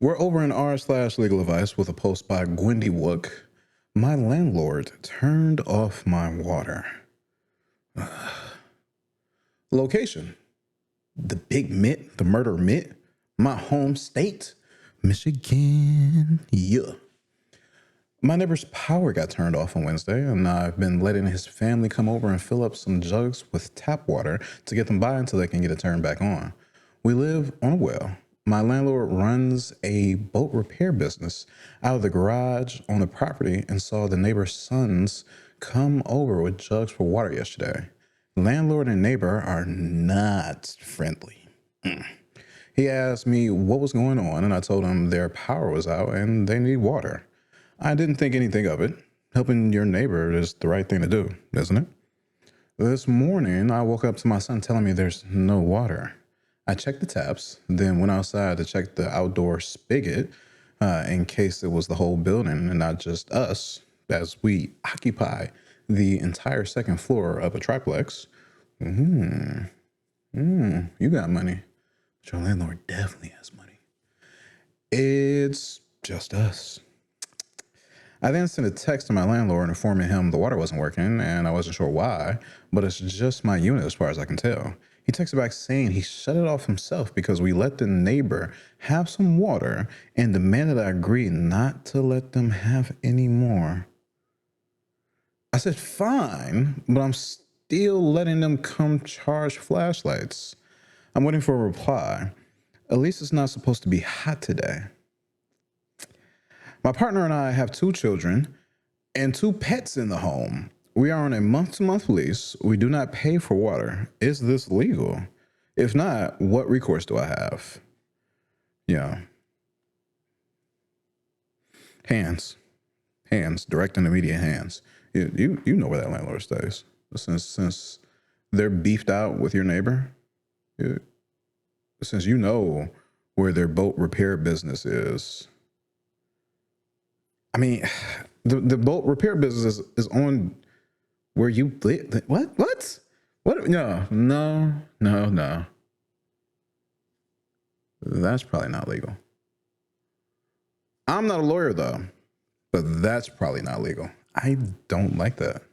We're over in r/legal advice with a post by Gwendy Wook. My landlord turned off my water. Location: the big mitt, the murder mitt, my home state, Michigan. Yeah. My neighbor's power got turned off on Wednesday, and I've been letting his family come over and fill up some jugs with tap water to get them by until they can get it turned back on. We live on a well. My landlord runs a boat repair business out of the garage on the property and saw the neighbor's sons come over with jugs for water yesterday. Landlord and neighbor are not friendly. He asked me what was going on, and I told him their power was out and they need water. I didn't think anything of it. Helping your neighbor is the right thing to do, isn't it? This morning, I woke up to my son telling me there's no water. I checked the taps, then went outside to check the outdoor spigot in case it was the whole building and not just us, as we occupy the entire second floor of a triplex. You got money. But your landlord definitely has money. It's just us. I then sent a text to my landlord informing him the water wasn't working and I wasn't sure why, but it's just my unit as far as I can tell. He texted back saying he shut it off himself because we let the neighbor have some water and demanded I agree not to let them have any more. I said, fine, but I'm still letting them come charge flashlights. I'm waiting for a reply. At least it's not supposed to be hot today. My partner and I have 2 children and 2 pets in the home. We are on a month-to-month lease. We do not pay for water. Is this legal? If not, what recourse do I have? Yeah. Hands, direct and immediate hands. You know where that landlord stays. Since they're beefed out with your neighbor, since you know where their boat repair business is. I mean, the boat repair business is on where you live. What? No. That's probably not legal. I'm not a lawyer though, but that's probably not legal. I don't like that.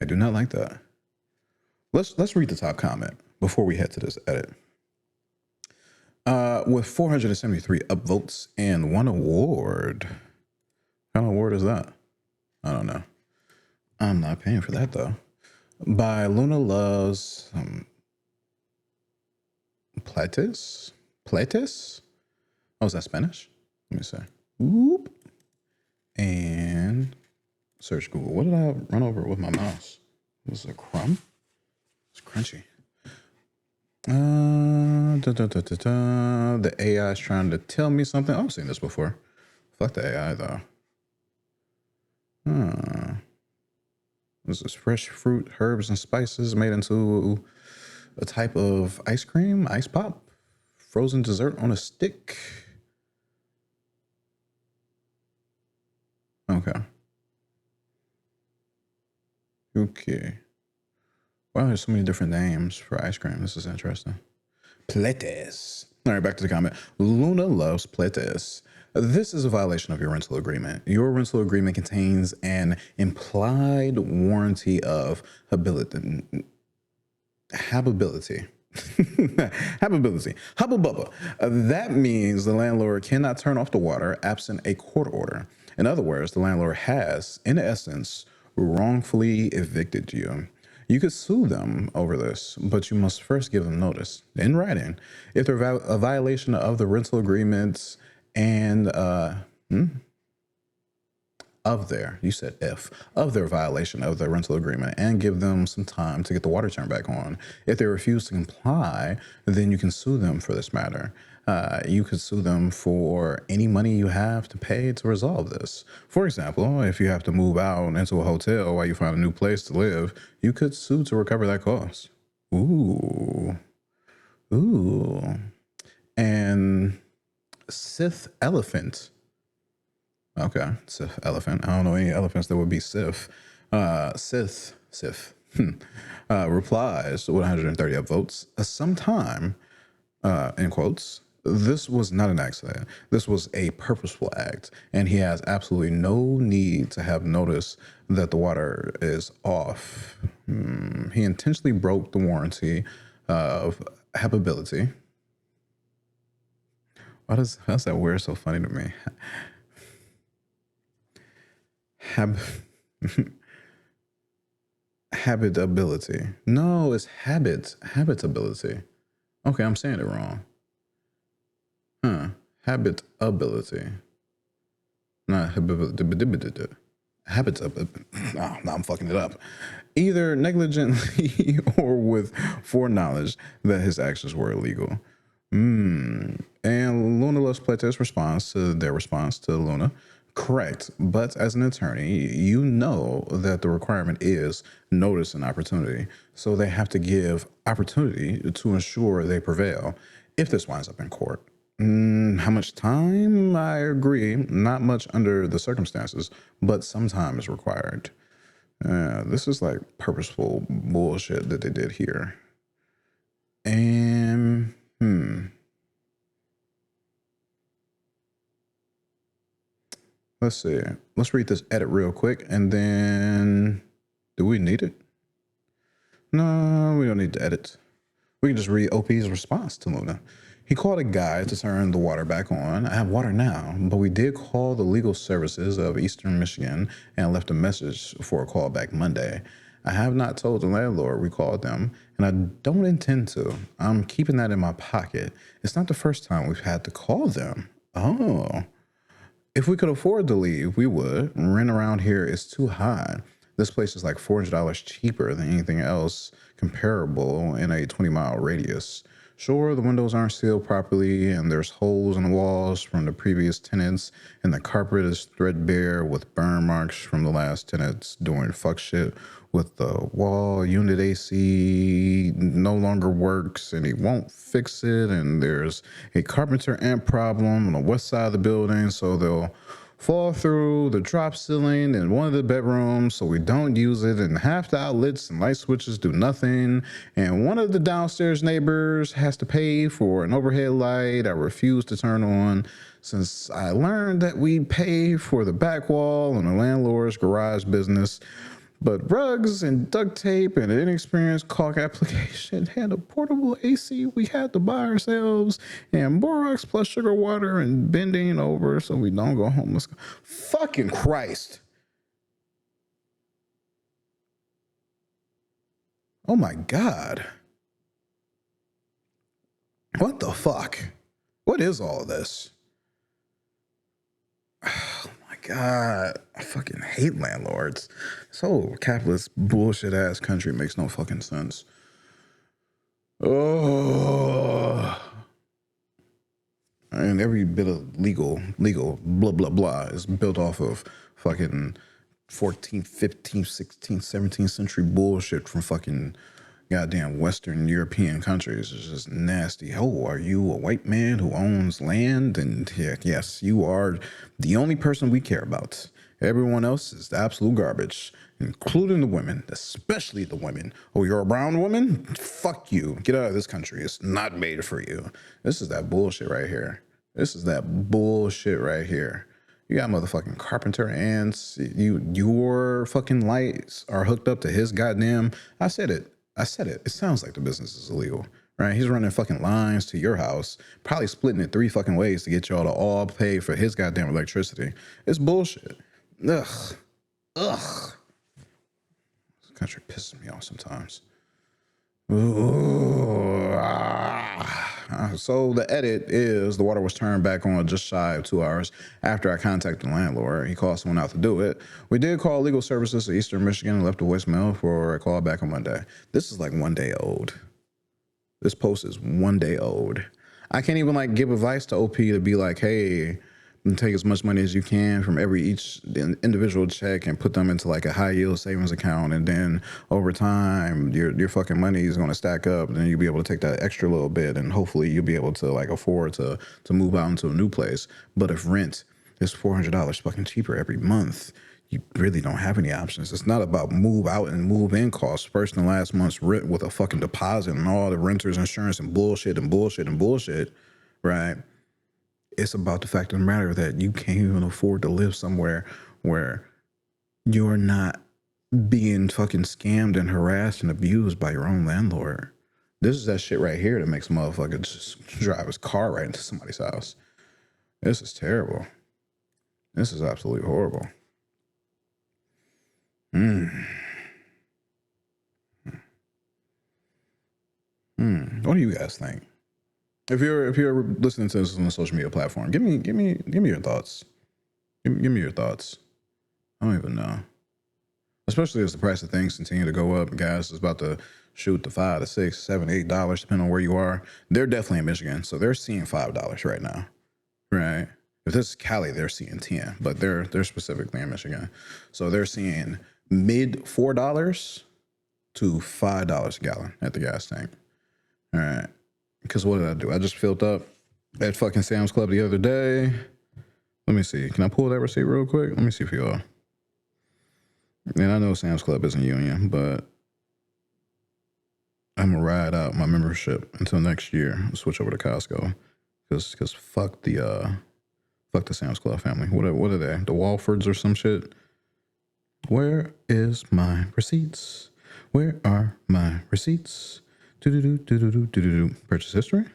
I do not like that. Let's read the top comment before we head to this edit. With 473 upvotes and 1 award. What kind of award is that? I don't know. I'm not paying for that though. By Luna Loves Platis? Oh, is that Spanish? Let me see. Whoop. And search Google. What did I run over with my mouse? Was it a crumb? It's crunchy. The AI is trying to tell me something. I've seen this before. Fuck the AI though. This is fresh fruit, herbs, and spices made into a type of ice cream, ice pop, frozen dessert on a stick. Okay. Wow, there's so many different names for ice cream. This is interesting. Pletes. All right, back to the comment. Luna Loves Pletes. This is a violation of your rental agreement. Your rental agreement contains an implied warranty of habitability. Habitability. Hubba bubba. That means the landlord cannot turn off the water absent a court order. In other words, the landlord has, in essence, wrongfully evicted you. You could sue them over this, but you must first give them notice in writing. If they're a violation of the rental agreements and of their violation of the rental agreement, and give them some time to get the water turned back on. If they refuse to comply, then you can sue them for this matter. You could sue them for any money you have to pay to resolve this. For example, if you have to move out into a hotel while you find a new place to live, you could sue to recover that cost. Ooh. And Sith Elephant. Okay, Sith Elephant. I don't know any elephants that would be Sith. Sith. Replies 130 upvotes. Sometime, in quotes, This was not an accident. This was a purposeful act, and he has absolutely no need to have noticed that the water is off. He intentionally broke the warranty of habitability. How's that word so funny to me? Hab habitability. No, it's habitability. Okay, I'm saying it wrong. Habitability. Not habitability. Habitability. Oh, now I'm fucking it up. Either negligently or with foreknowledge that his actions were illegal. And Luna Loves Playtest's response to their response to Luna. Correct. But as an attorney, you know that the requirement is notice and opportunity. So they have to give opportunity to ensure they prevail if this winds up in court. How much time? I agree. Not much under the circumstances, but some time is required. This is like purposeful bullshit that they did here. And, let's see. Let's read this edit real quick, and then do we need it? No, we don't need to edit. We can just read OP's response to Luna. He called a guy to turn the water back on. I have water now, but we did call the legal services of Eastern Michigan and left a message for a call back Monday. I have not told the landlord we called them, and I don't intend to. I'm keeping that in my pocket. It's not the first time we've had to call them. Oh. If we could afford to leave, we would. Rent around here is too high. This place is like $400 cheaper than anything else comparable in a 20-mile radius. Sure, the windows aren't sealed properly, and there's holes in the walls from the previous tenants, and the carpet is threadbare with burn marks from the last tenants doing fuck shit with the wall. Unit AC no longer works, and he won't fix it, and there's a carpenter ant problem on the west side of the building, so they'll fall through the drop ceiling in one of the bedrooms, so we don't use it, and half the outlets and light switches do nothing, and one of the downstairs neighbors has to pay for an overhead light I refuse to turn on since I learned that we pay for the back wall in the landlord's garage business. But rugs and duct tape and an inexperienced caulk application and a portable AC we had to buy ourselves, and borax plus sugar water and bending over so we don't go homeless. Fucking Christ. Oh my God. What the fuck? What is all this? Oh my God. I fucking hate landlords. This whole capitalist bullshit ass country makes no fucking sense. Oh. And every bit of legal, blah, blah, blah is built off of fucking 14th, 15th, 16th, 17th century bullshit from fucking goddamn Western European countries. It's just nasty. Oh, are you a white man who owns land? And yeah, yes, you are the only person we care about. Everyone else is absolute garbage, including the women, especially the women. Oh, you're a brown woman? Fuck you. Get out of this country. It's not made for you. This is that bullshit right here. This is that bullshit right here. You got motherfucking carpenter ants. Your fucking lights are hooked up to his goddamn. I said it. It sounds like the business is illegal, right? He's running fucking lines to your house, probably splitting it 3 fucking ways to get y'all to all pay for his goddamn electricity. It's bullshit. Ugh. This country pisses me off sometimes. Ooh, So the edit is the water was turned back on just shy of 2 hours after I contacted the landlord. He called someone out to do it. We did call legal services of Eastern Michigan and left a voicemail for a call back on Monday. This is like 1 day old. This post is 1 day old. I can't even like give advice to OP to be like, hey, take as much money as you can from each individual check and put them into like a high yield savings account, and then over time your fucking money is going to stack up, and then you'll be able to take that extra little bit, and hopefully you'll be able to like afford to move out into a new place. But if rent is $400 fucking cheaper every month, you really don't have any options. It's not about move out and move in costs, first and last month's rent with a fucking deposit and all the renter's insurance and bullshit and bullshit and bullshit. right? It's about the fact of the matter that you can't even afford to live somewhere where you're not being fucking scammed and harassed and abused by your own landlord. This is that shit right here that makes a motherfucker just drive his car right into somebody's house. This is terrible. This is absolutely horrible. What do you guys think? If you're listening to this on a social media platform, give me your thoughts. Give me your thoughts. I don't even know. Especially as the price of things continue to go up, gas is about to shoot to $5 to $6, $7, $8, depending on where you are. They're definitely in Michigan, so they're seeing $5 right now, right? If this is Cali, they're seeing 10, but they're specifically in Michigan, so they're seeing mid $4 to $5 a gallon at the gas tank. All right, because what did I do? I just filled up at fucking Sam's Club the other day. Let me see. Can I pull that receipt real quick? Let me see for y'all. And I know Sam's Club isn't union, but I'm gonna ride out my membership until next year. I'll switch over to Costco because fuck the Sam's Club family. What are they? The Walfords or some shit? Where is my receipts? Where are my receipts? Purchase history.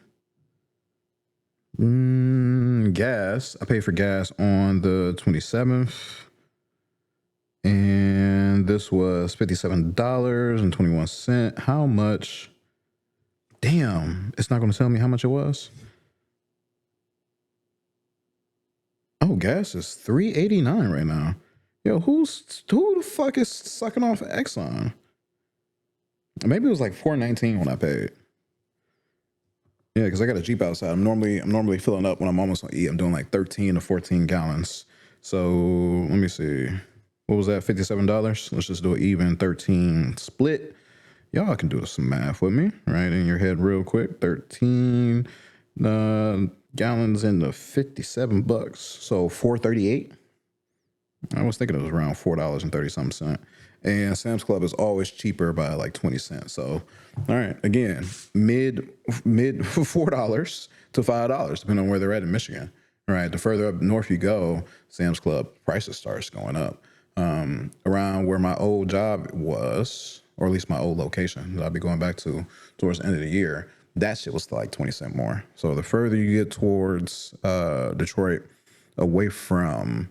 Gas. I paid for gas on the 27th. And this was $57.21. How much? Damn, it's not going to tell me how much it was. Oh, gas is $3.89 right now. Yo, who the fuck is sucking off Exxon? Maybe it was like $4.19 when I paid. Yeah, because I got a Jeep outside. I'm normally filling up when I'm almost on E. I'm doing like 13 to 14 gallons. So let me see. What was that? $57? Let's just do an even 13 split. Y'all can do some math with me, right? In your head real quick. 13 gallons into $57. So $4.38. I was thinking it was around $4.30-something. And Sam's Club is always cheaper by like 20 cents. So, all right, again, mid $4 to $5, depending on where they're at in Michigan. All right, the further up north you go, Sam's Club prices starts going up. Around where my old job was, or at least my old location that I'll be going back to towards the end of the year, that shit was like 20 cents more. So the further you get towards Detroit, away from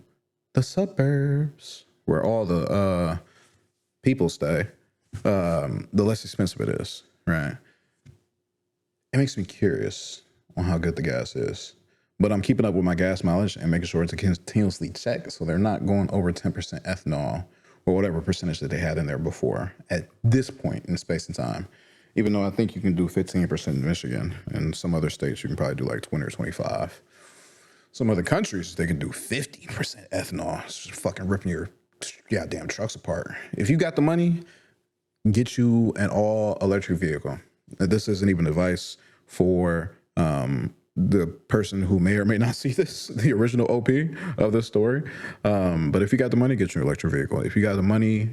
the suburbs where all the people stay, the less expensive it is, right? It makes me curious on how good the gas is. But I'm keeping up with my gas mileage and making sure it's continuously checked so they're not going over 10% ethanol or whatever percentage that they had in there before at this point in space and time. Even though I think you can do 15% in Michigan, and some other states you can probably do like 20 or 25. Some other countries, they can do 50% ethanol. It's just fucking ripping your goddamn trucks apart. If you got the money, get you an all-electric vehicle. This isn't even advice for the person who may or may not see this, the original OP of this story. But if you got the money, get your electric vehicle. If you got the money,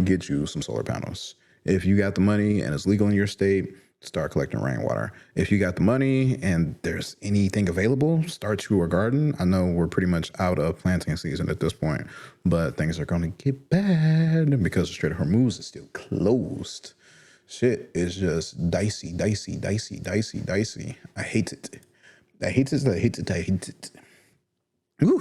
get you some solar panels. If you got the money and it's legal in your state, start collecting rainwater. If you got the money and there's anything available, start you a garden. I know we're pretty much out of planting season at this point, but things are going to get bad because the Strait of Hormuz is still closed. Shit is just dicey. I hate it. Ooh.